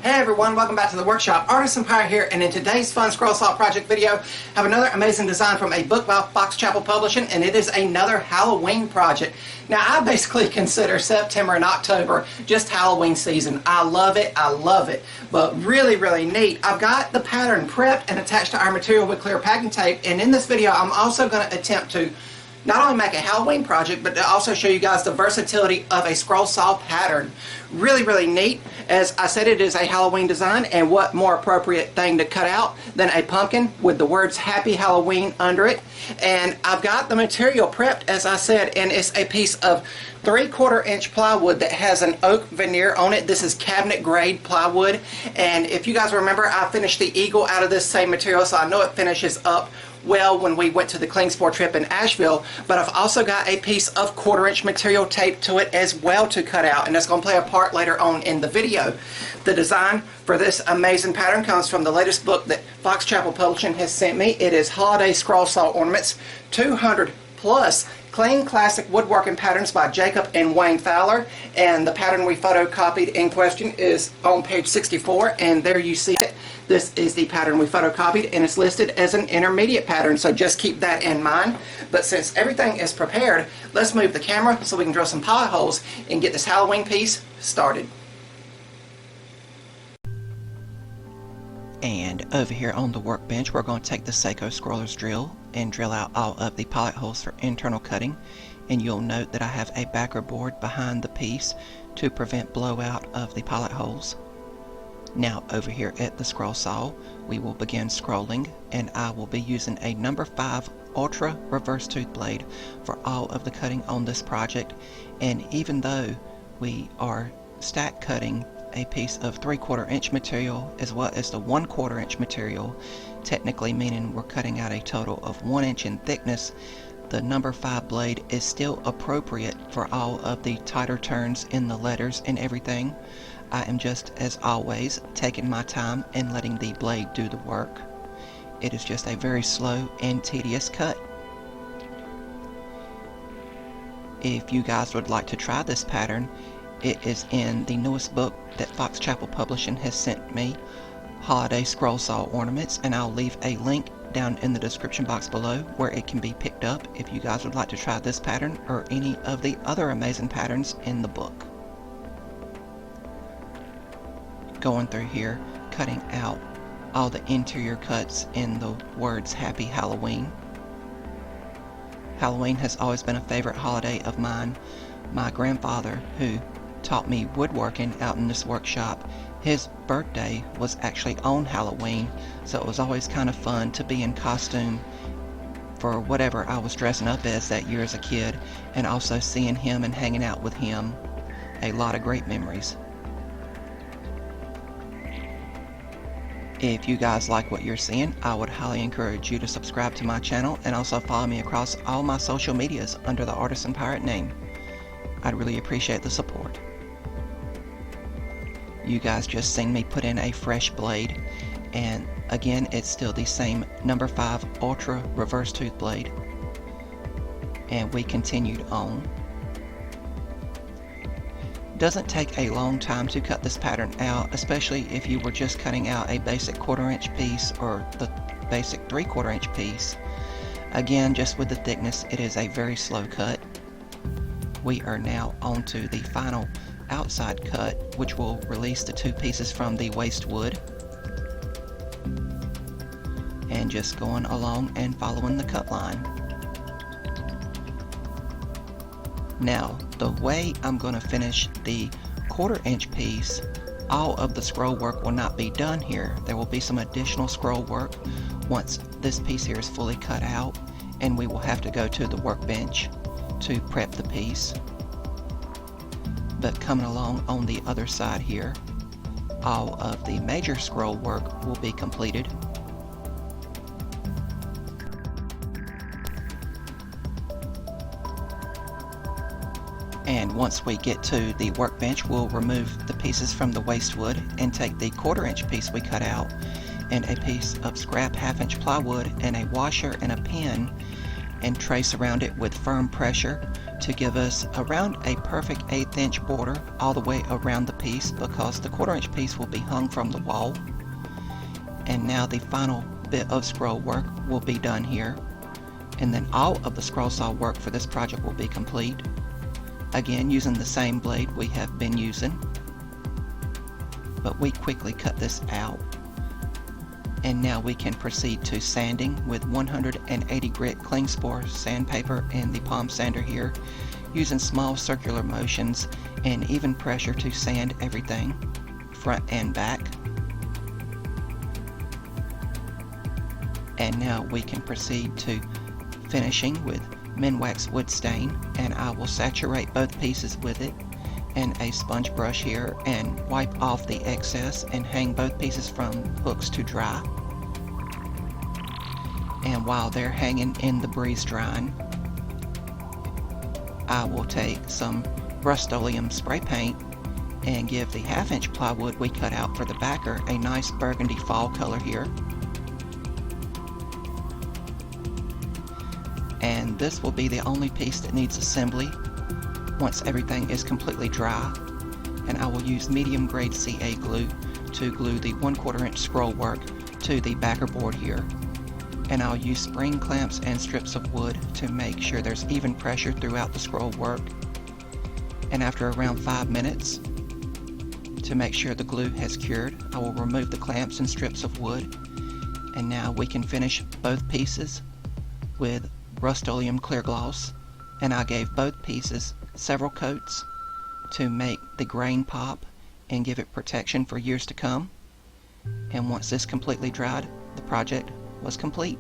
Hey everyone, welcome back to the workshop. Artisan Pirate here, and in today's fun scroll saw project video, I have another amazing design from a book by Fox Chapel Publishing, and it is another Halloween project. Now, I basically consider September and October just Halloween season. I love it, but really neat. I've got the pattern prepped and attached to our material with clear packing tape, and in this video, I'm also going to attempt to not only make a Halloween project, but to also show you guys the versatility of a scroll saw pattern. Really neat. As I said, it is a Halloween design, and what more appropriate thing to cut out than a pumpkin with the words Happy Halloween under it. And I've got the material prepped, as I said, and it's a piece of 3/4 inch plywood that has an oak veneer on it. This is cabinet grade plywood, and if you guys remember, I finished the eagle out of this same material, so I know it finishes up well when we went to the Klingspor trip in Asheville. But I've also got a piece of 1/4 inch material taped to it as well to cut out, and that's going to play a part later on in the video. The design for this amazing pattern comes from the latest book that Fox Chapel Publishing has sent me. It is Holiday Scroll Saw Ornaments, 200 plus clean classic woodworking patterns by Jacob and Wayne Fowler, and the pattern we photocopied in question is on page 64, and there you see it. This is the pattern we photocopied, and it's listed as an intermediate pattern, so just keep that in mind. But since everything is prepared, let's move the camera so we can drill some pilot holes and get this Halloween piece started. And over here on the workbench, we're going to take the Seiko Scroller's drill and drill out all of the pilot holes for internal cutting. And you'll note that I have a backer board behind the piece to prevent blowout of the pilot holes. Now over here at the scroll saw, we will begin scrolling, and I will be using a number 5 Ultra reverse tooth blade for all of the cutting on this project. And even though we are stack cutting a piece of 3/4 inch material as well as the 1/4 inch material, technically meaning we're cutting out a total of 1 inch in thickness, the number 5 blade is still appropriate for all of the tighter turns in the letters and everything. I am just, as always, taking my time and letting the blade do the work. It is just a very slow and tedious cut. If you guys would like to try this pattern, it is in the newest book that Fox Chapel Publishing has sent me, Holiday Scroll Saw Ornaments, and I'll leave a link down in the description box below where it can be picked up if you guys would like to try this pattern or any of the other amazing patterns in the book. Going through here, cutting out all the interior cuts in the words Happy Halloween. Halloween has always been a favorite holiday of mine. My grandfather, who taught me woodworking out in this workshop, his birthday was actually on Halloween, so it was always kind of fun to be in costume for whatever I was dressing up as that year as a kid, and also seeing him and hanging out with him. A lot of great memories. If you guys like what you're seeing, I would highly encourage you to subscribe to my channel and also follow me across all my social medias under the Artisan Pirate name. I'd really appreciate the support. You guys just seen me put in a fresh blade, and again, it's still the same number 5 Ultra reverse tooth blade, and we continued on. Doesn't take a long time to cut this pattern out, especially if you were just cutting out a basic 1/4 inch piece or the basic 3/4 inch piece. Again, just with the thickness, it is a very slow cut. We are now on to the final outside cut, which will release the 2 pieces from the waste wood. And just going along and following the cut line. Now, the way I'm going to finish the 1/4 inch piece, all of the scroll work will not be done here. There will be some additional scroll work once this piece here is fully cut out, and we will have to go to the workbench to prep the piece. But coming along on the other side here, all of the major scroll work will be completed. And once we get to the workbench, we'll remove the pieces from the waste wood and take the 1/4 inch piece we cut out and a piece of scrap 1/2 inch plywood and a washer and a pin, and trace around it with firm pressure to give us around a perfect 1/8 inch border all the way around the piece, because the 1/4 inch piece will be hung from the wall. And now the final bit of scroll work will be done here, and then all of the scroll saw work for this project will be complete, again using the same blade we have been using. But we quickly cut this out, and now we can proceed to sanding with 180 grit cling spore sandpaper and the palm sander here, using small circular motions and even pressure to sand everything front and back. And now we can proceed to finishing with Minwax wood stain, and I will saturate both pieces with it and a sponge brush here and wipe off the excess and hang both pieces from hooks to dry. And while they're hanging in the breeze drying, I will take some Rust-Oleum spray paint and give the 1/2 inch plywood we cut out for the backer a nice burgundy fall color here. And this will be the only piece that needs assembly once everything is completely dry, and I will use medium grade CA glue to glue the 1/4 inch scroll work to the backer board here, and I'll use spring clamps and strips of wood to make sure there's even pressure throughout the scroll work. And after around 5 minutes, to make sure the glue has cured, I will remove the clamps and strips of wood, and now we can finish both pieces with Rust-Oleum clear gloss, and I gave both pieces several coats to make the grain pop and give it protection for years to come. And once this completely dried, the project was complete.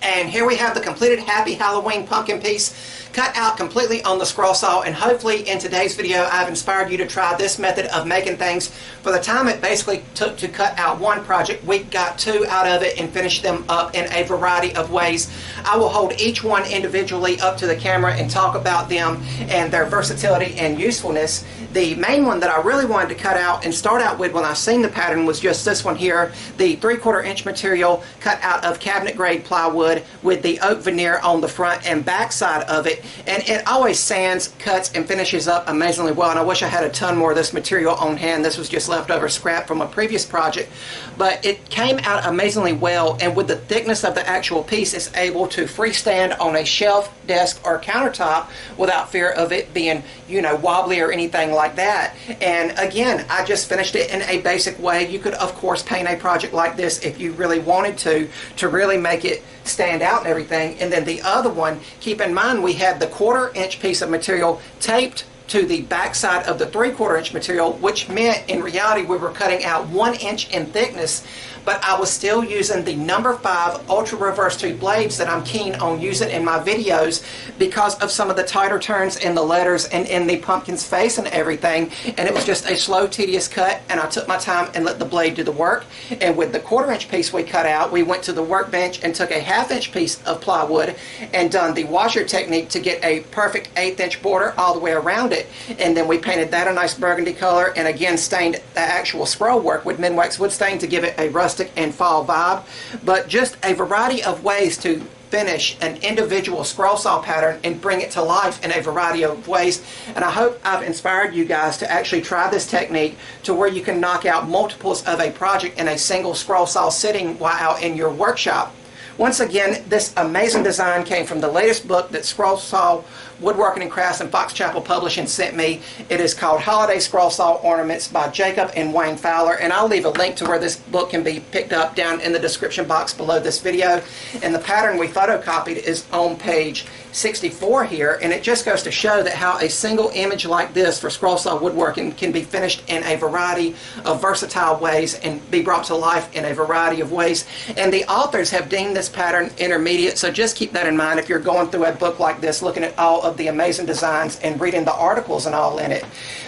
And here we have the completed Happy Halloween pumpkin piece cut out completely on the scroll saw, and hopefully in today's video I've inspired you to try this method of making things. For the time it basically took to cut out one project, we got 2 out of it and finished them up in a variety of ways. I will hold each one individually up to the camera and talk about them and their versatility and usefulness. The main one that I really wanted to cut out and start out with when I seen the pattern was just this one here, the 3/4 inch material cut out of cabinet grade plywood with the oak veneer on the front and back side of it, and it always sands, cuts, and finishes up amazingly well. And I wish I had a ton more of this material on hand. This was just leftover scrap from a previous project, but it came out amazingly well, and with the thickness of the actual piece, it's able to freestand on a shelf, desk, or countertop without fear of it being, you know, wobbly or anything like that. And again, I just finished it in a basic way. You could of course paint a project like this if you really wanted to really make it stand out and everything. And then the other one, keep in mind we had the 1/4 inch piece of material taped to the back side of the 3/4 inch material, which meant in reality we were cutting out 1 inch in thickness, but I was still using the number 5 ultra reverse tooth blades that I'm keen on using in my videos because of some of the tighter turns in the letters and in the pumpkin's face and everything. And it was just a slow, tedious cut, and I took my time and let the blade do the work. And with the 1/4 inch piece we cut out, we went to the workbench and took a 1/2 inch piece of plywood and done the washer technique to get a perfect 1/8 inch border all the way around it. And then we painted that a nice burgundy color, and again stained the actual scroll work with Minwax wood stain to give it a rustic and fall vibe. But just a variety of ways to finish an individual scroll saw pattern and bring it to life in a variety of ways. And I hope I've inspired you guys to actually try this technique to where you can knock out multiples of a project in a single scroll saw sitting while out in your workshop. Once again, this amazing design came from the latest book that Scroll Saw Woodworking and Crafts and Fox Chapel Publishing sent me. It is called Holiday Scroll Saw Ornaments by Jacob and Wayne Fowler, and I'll leave a link to where this book can be picked up down in the description box below this video. And the pattern we photocopied is on page 64 here, and it just goes to show that how a single image like this for scroll saw woodworking can be finished in a variety of versatile ways and be brought to life in a variety of ways. And the authors have deemed this pattern intermediate, so just keep that in mind if you're going through a book like this looking at all of of the amazing designs and reading the articles and all in it.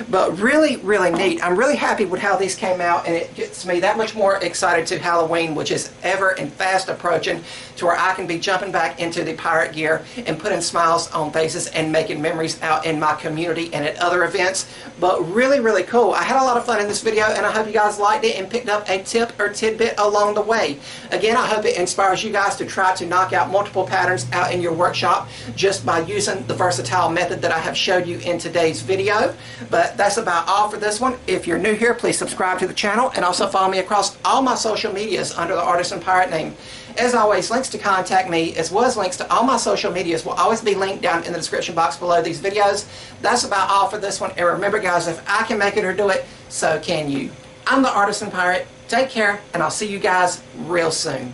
But really, really neat. I'm really happy with how these came out, and it gets me that much more excited to Halloween, which is ever and fast approaching, to where I can be jumping back into the pirate gear and putting smiles on faces and making memories out in my community and at other events. But really, really cool. I had a lot of fun in this video, and I hope you guys liked it and picked up a tip or tidbit along the way. Again, I hope it inspires you guys to try to knock out multiple patterns out in your workshop just by using the versatile method that I have showed you in today's video. But that's about all for this one. If you're new here, please subscribe to the channel and also follow me across all my social medias under the Artisan Pirate name. As always, links to contact me as well as links to all my social medias will always be linked down in the description box below these videos. That's about all for this one. And remember guys, if I can make it or do it, so can you. I'm the Artisan Pirate. Take care, and I'll see you guys real soon.